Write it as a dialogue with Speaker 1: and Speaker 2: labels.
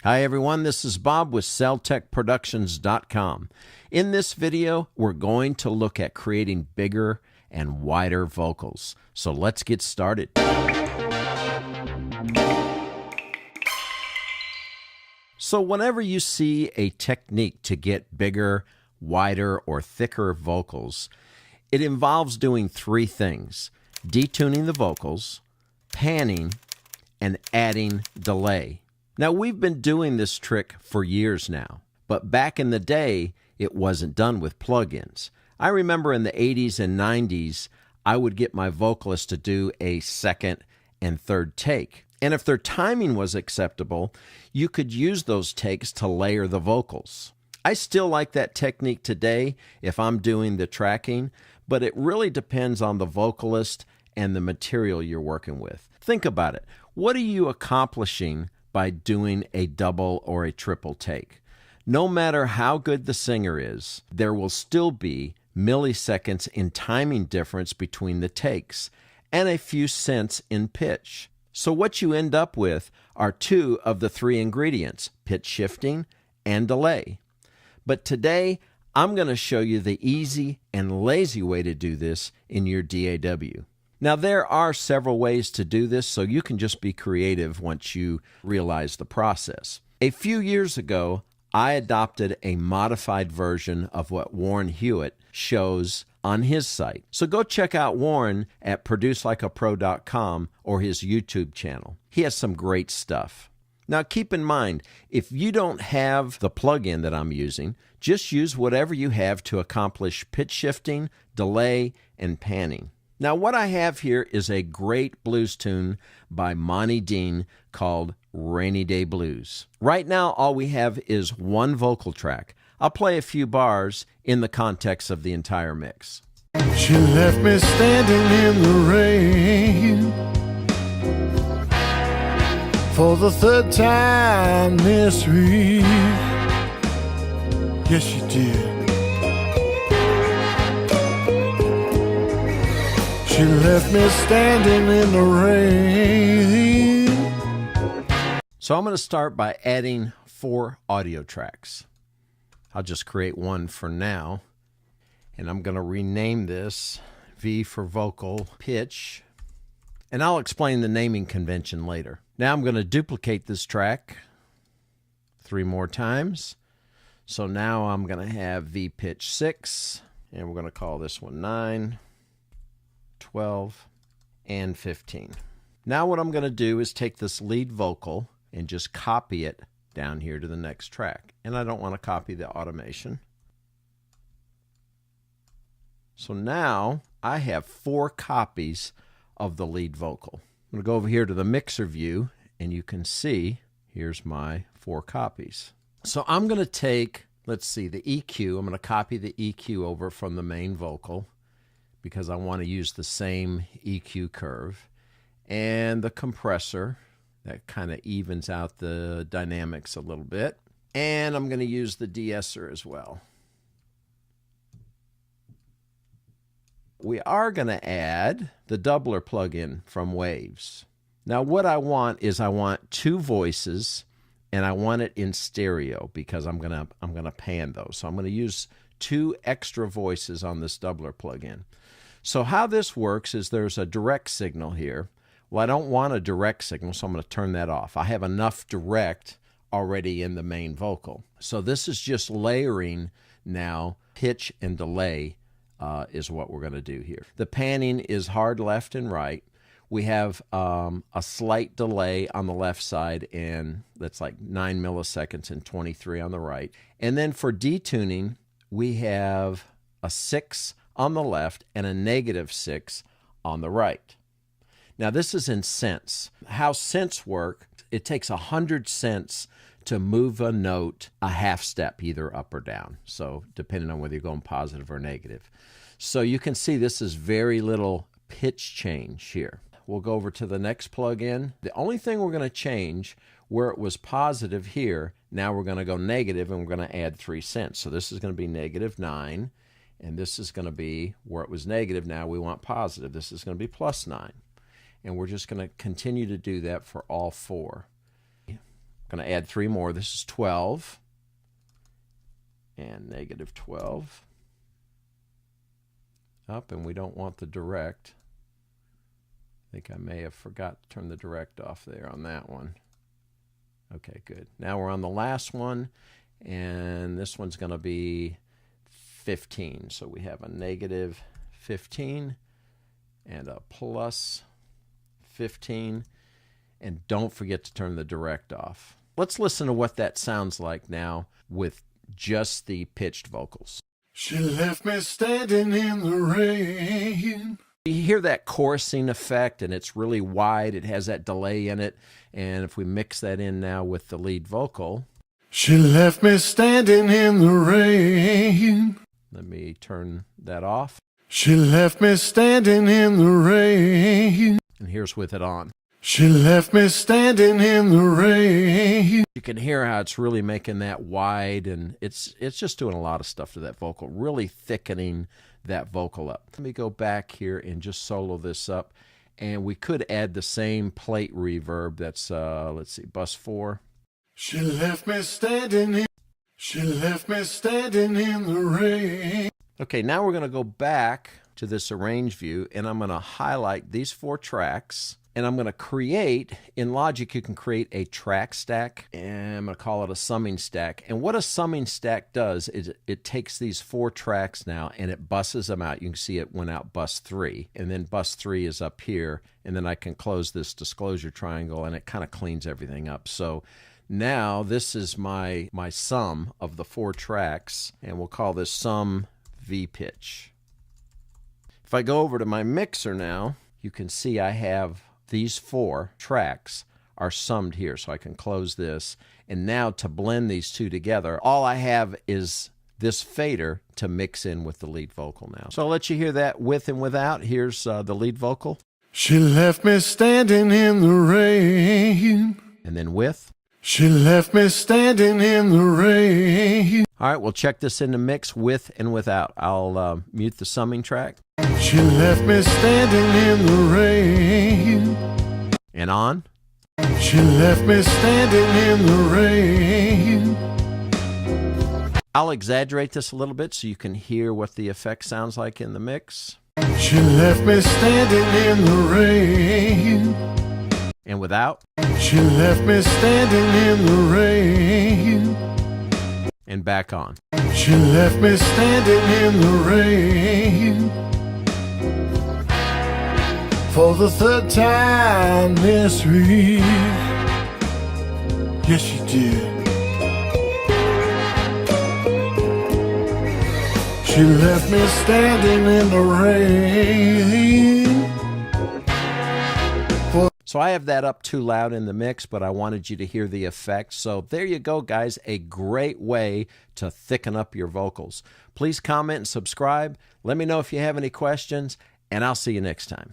Speaker 1: Hi everyone, this is Bob with CellTechProductions.com. In this video, we're going to look at creating bigger and wider vocals. So let's get started. So whenever you see a technique to get bigger, wider, or thicker vocals, it involves doing three things: detuning the vocals, panning, and adding delay. Now, we've been doing this trick for years now, but back in the day, it wasn't done with plugins. I remember in the 80s and 90s, I would get my vocalist to do a second and third take. And if their timing was acceptable, you could use those takes to layer the vocals. I still like that technique today if I'm doing the tracking, but it really depends on the vocalist and the material you're working with. Think about it. What are you accomplishing by doing a double or a triple take? No matter how good the singer is, there will still be milliseconds in timing difference between the takes and a few cents in pitch. So what you end up with are two of the three ingredients: pitch shifting and delay. But today, I'm going to show you the easy and lazy way to do this in your DAW. Now, there are several ways to do this, so you can just be creative once you realize the process. A few years ago, I adopted a modified version of what Warren Hewitt shows on his site. So go check out Warren at producelikeapro.com or his YouTube channel. He has some great stuff. Now, keep in mind, if you don't have the plugin that I'm using, just use whatever you have to accomplish pitch shifting, delay, and panning. Now, what I have here is a great blues tune by Monty Dean called Rainy Day Blues. Right now, all we have is one vocal track. I'll play a few bars in the context of the entire mix.
Speaker 2: She left me standing in the rain for the third time this week. Yes, she did. She left me standing in the rain.
Speaker 1: So I'm going to start by adding 4 audio tracks. I'll just create one for now, and I'm going to rename this V for vocal pitch, and I'll explain the naming convention later. Now I'm going to duplicate this track 3 more times. So now I'm going to have V pitch 6, and we're going to call this one 9, 12, and 15. Now what I'm going to do is take this lead vocal and just copy it down here to the next track. And I don't want to copy the automation. So now I have 4 copies of the lead vocal. I'm going to go over here to the mixer view, and you can see here's my 4 copies. So I'm going to take, let's see, the EQ. I'm going to copy the EQ over from the main vocal because I want to use the same EQ curve. And the compressor, that kind of evens out the dynamics a little bit. And I'm going to use the de-esser as well. We are going to add the doubler plugin from Waves. Now what I want is I want 2 voices, and I want it in stereo because I'm gonna pan those. So I'm going to use 2 extra voices on this doubler plugin. So how this works is there's a direct signal here. Well, I don't want a direct signal, so I'm going to turn that off. I have enough direct already in the main vocal. So this is just layering now. Pitch and delay is what we're going to do here. The panning is hard left and right. We have a slight delay on the left side, and that's like 9 milliseconds and 23 on the right. And then for detuning, we have a 6 on the left and a -6 on the right. Now this is in cents. How cents work, it takes 100 cents to move a note a half step, either up or down. So depending on whether you're going positive or negative. So you can see this is very little pitch change here. We'll go over to the next plugin. The only thing we're going to change, where it was positive here, now we're going to go negative, and we're going to add 3 cents. So this is going to be -9, and this is going to be where it was negative. Now we want positive. This is going to be +9. And we're just going to continue to do that for all 4. I'm going to add 3 more. This is 12 and negative 12. Up, and we don't want the direct. I think I may have forgot to turn the direct off there on that one. Okay, good. Now we're on the last one, and this one's going to be 15. So we have a negative 15 and a plus 15. And don't forget to turn the direct off. Let's listen to what that sounds like now with just the pitched vocals.
Speaker 2: She left me standing in the rain.
Speaker 1: You hear that chorusing effect, and it's really wide. It has that delay in it. And if we mix that in now with the lead vocal.
Speaker 2: She left me standing in the rain.
Speaker 1: Let me turn that off.
Speaker 2: She left me standing in the rain.
Speaker 1: And here's with it on.
Speaker 2: She left me standing in the rain.
Speaker 1: You can hear how it's really making that wide, and it's just doing a lot of stuff to that vocal, really thickening that vocal up. Let me go back here and just solo this up, and we could add the same plate reverb. That's let's see, bus 4.
Speaker 2: She left me standing in. She left me standing in the rain.
Speaker 1: Okay, now we're going to go back to this arrange view, and I'm going to highlight these 4 tracks. And I'm going to create, in Logic, you can create a track stack, and I'm going to call it a summing stack. And what a summing stack does is it takes these 4 tracks now and it buses them out. You can see it went out bus 3, and then bus 3 is up here, and then I can close this disclosure triangle, and it kind of cleans everything up. So now this is my sum of the 4 tracks, and we'll call this sum V pitch. If I go over to my mixer now, you can see I have these 4 tracks are summed here, so I can close this. And now to blend these 2 together, all I have is this fader to mix in with the lead vocal now. So I'll let you hear that with and without. Here's the lead vocal.
Speaker 2: She left me standing in the rain.
Speaker 1: And then with.
Speaker 2: She left me standing in the rain.
Speaker 1: All right, we'll check this in the mix with and without. I'll mute the summing track.
Speaker 2: She left me standing in the rain.
Speaker 1: And on.
Speaker 2: She left me standing in the rain.
Speaker 1: I'll exaggerate this a little bit so you can hear what the effect sounds like in the mix.
Speaker 2: She left me standing in the rain.
Speaker 1: And without.
Speaker 2: She left me standing in the rain.
Speaker 1: And back on.
Speaker 2: She left me standing in the rain. For the 3rd time this week. Yes, she did. She left me standing in the rain.
Speaker 1: So I have that up too loud in the mix, but I wanted you to hear the effect. So there you go, guys. A great way to thicken up your vocals. Please comment and subscribe. Let me know if you have any questions, and I'll see you next time.